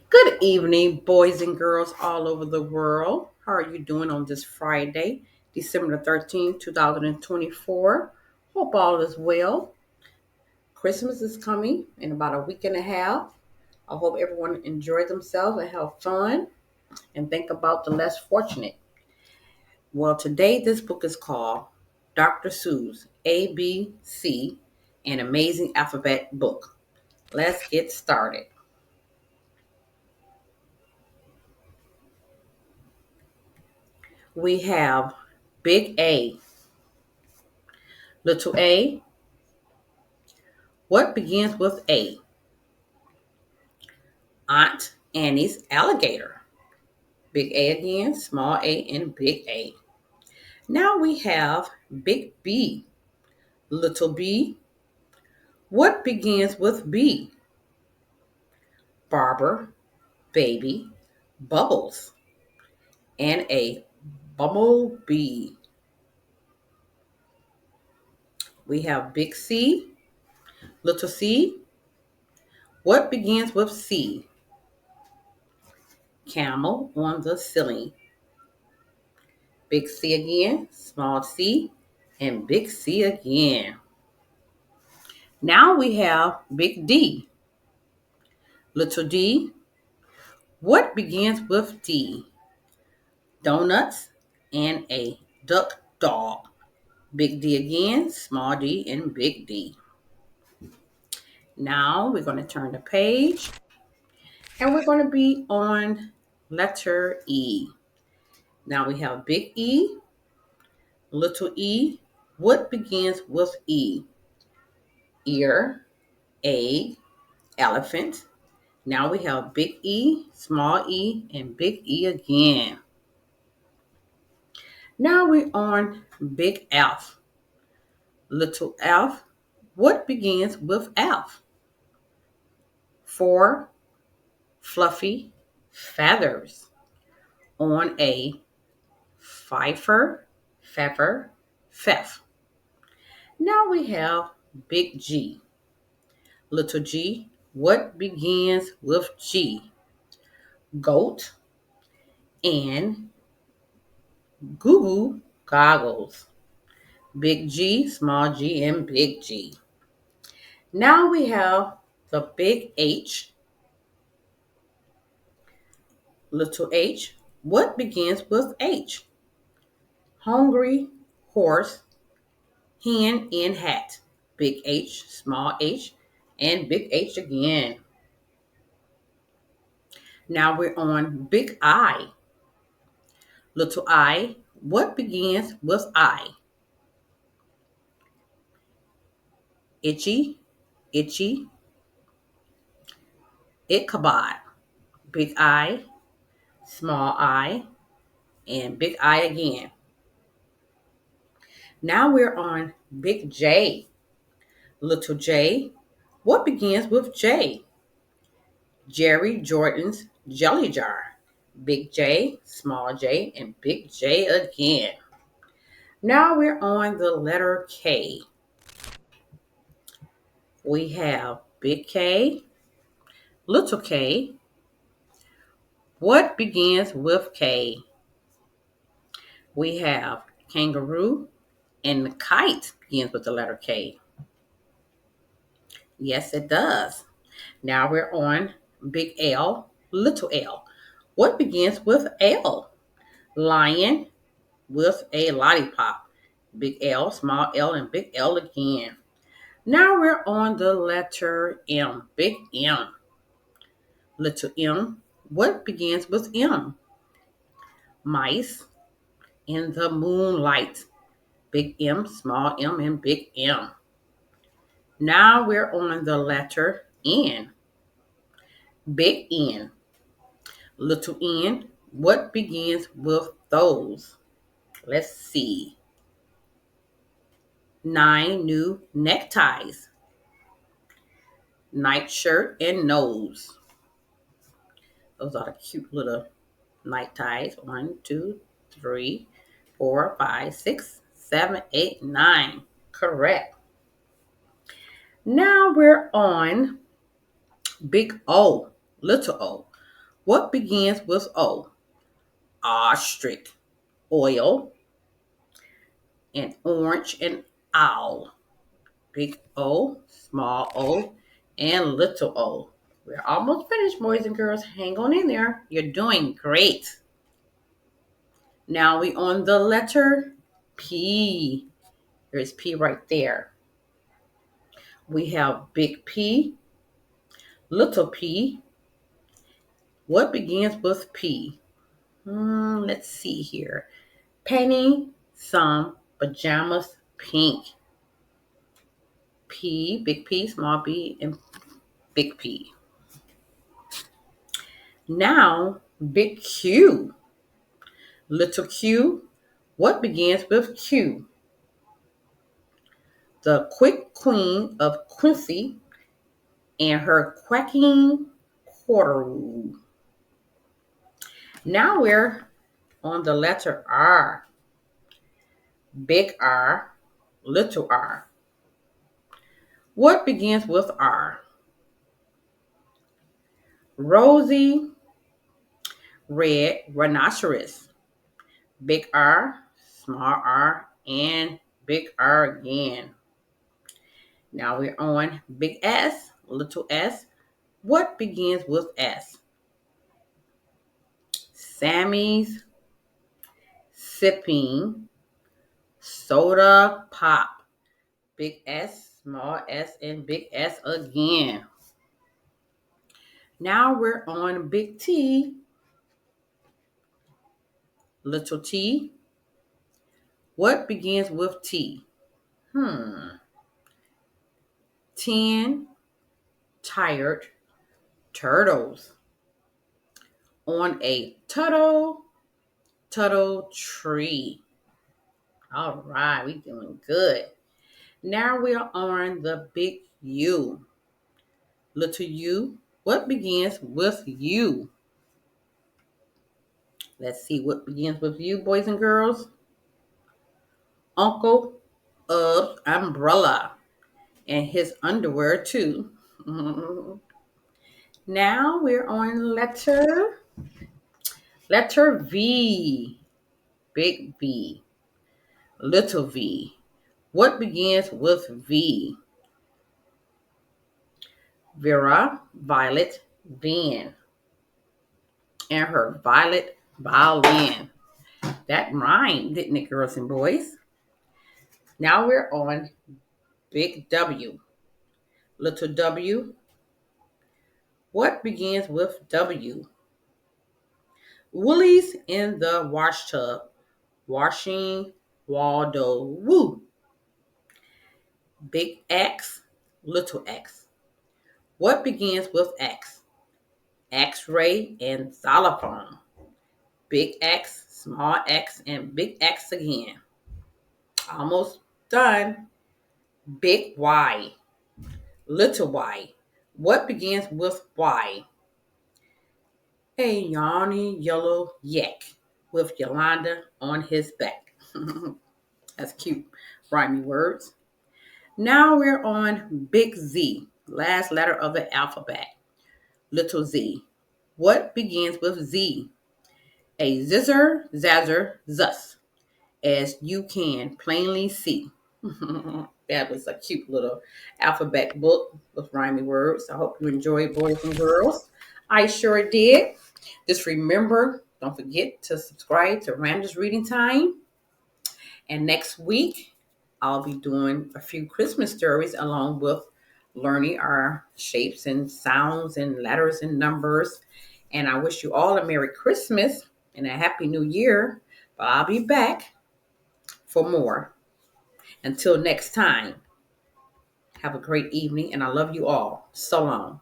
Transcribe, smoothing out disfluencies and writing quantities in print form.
Good evening, boys and girls all over the world. How are you doing on this Friday, December the 13th, 2024? Hope all is well. Christmas is coming in about a week and a half. I hope everyone enjoy themselves and have fun and think about the less fortunate. Well, today this book is called Dr. Seuss ABC, an Amazing Alphabet Book. Let's get started. We have Big A, Little A. What begins with A? Aunt Annie's alligator. Big A again, small a, and big A. Now we have Big B, Little B. What begins with B? Barber, baby, bubbles, and a bumblebee. We have Big C, Little C. What begins with C? Camel on the ceiling. Big C again, small c, and big C again. Now we have Big D, Little D. What begins with D? Donuts and a duck dog. Big D again, small d, and big D. Now we're going to turn the page and we're going to be on letter E. Now we have Big E, Little E. What begins with E? Ear, egg, elephant. Now we have Big E, small e, and big E again. Now we're on Big F, Little F. What begins with F? For fluffy feathers on a fifer, feather, feff. Now we have Big G, Little G. What begins with G? Goat and goo goo goggles. Big G, small g, and big G. Now we have the big H, little h. What begins with H? Hungry, horse, hen, and hat. Big H, small h, and big H again. Now we're on big I, little I. What begins with I? Itchy, itchy, Ichabod. Big I, small I, and big I again. Now we're on big J, little J. What begins with J? Jerry Jordan's jelly jar. Big J, small j, and big J again. Now we're on the letter K. We have big K, little k. What begins with K? We have kangaroo, and the kite begins with the letter K. Yes, it does. Now we're on big L, little l. What begins with L? Lion with a lollipop. Big L, small l, and big L again. Now we're on the letter M, big M, little m. What begins with M? Mice in the moonlight. Big M, small m, and big M. Now we're on the letter N, big N, little n. What begins with those? Let's see. 9 new neckties, nightshirt, and nose. Those are the cute little night ties. 1, 2, 3, 4, 5, 6, 7, 8, 9. Correct. Now we're on big O, little O. What begins with O? Ostrich, oil, and orange, and owl. Big O, small O, and little O. We're almost finished, boys and girls. Hang on in there. You're doing great. Now we on the letter P. There's P right there. We have big P, little P. What begins with P? Let's see here. Penny, some, pajamas, pink. P, big P, small p, and big P. Now, big Q, little Q. What begins with Q? The quick queen of Quincy and her quacking quarteroo. Now we're on the letter R. Big R, little r. What begins with R? Rosy, red, rhinoceros. Big R, small r, and big R again. Now we're on big S, little s. What begins with S? Sammy's, sipping, soda pop. Big S, small s, and big S again. Now we're on big T, little t. What begins with T? 10 tired turtles on a turtle tree. All right, we doing good. Now we are on the big U. Little U. What begins with U? Let's see what begins with U, boys and girls. Uncle of umbrella and his underwear too. Now we're on letter V. Big V. Little V. What begins with V? Vera, Violet, Van, and her violet violin. That rhymed, didn't it, girls and boys? Now we're on big W. Little W. What begins with W? Woolies in the wash tub. Washing Waldo. Woo. Big X. Little X. What begins with X? X-ray and xylophone. Big X, small x, and big X again. Almost done. Big Y, little y. What begins with Y? A yawny yellow yak with Yolanda on his back. That's cute. Rhyming words. Now we're on big Z, last letter of the alphabet. Little z. What begins with Z? A zizzer, zazzer, zus, as you can plainly see. That was a cute little alphabet book with rhyming words. I hope you enjoyed, boys and girls. I sure did. Just remember, don't forget to subscribe to Randa's Reading Time. And next week, I'll be doing a few Christmas stories along with learning our shapes and sounds and letters and numbers. And I wish you all a Merry Christmas and a Happy New Year. But I'll be back for more. Until next time, have a great evening, and I love you all. So long.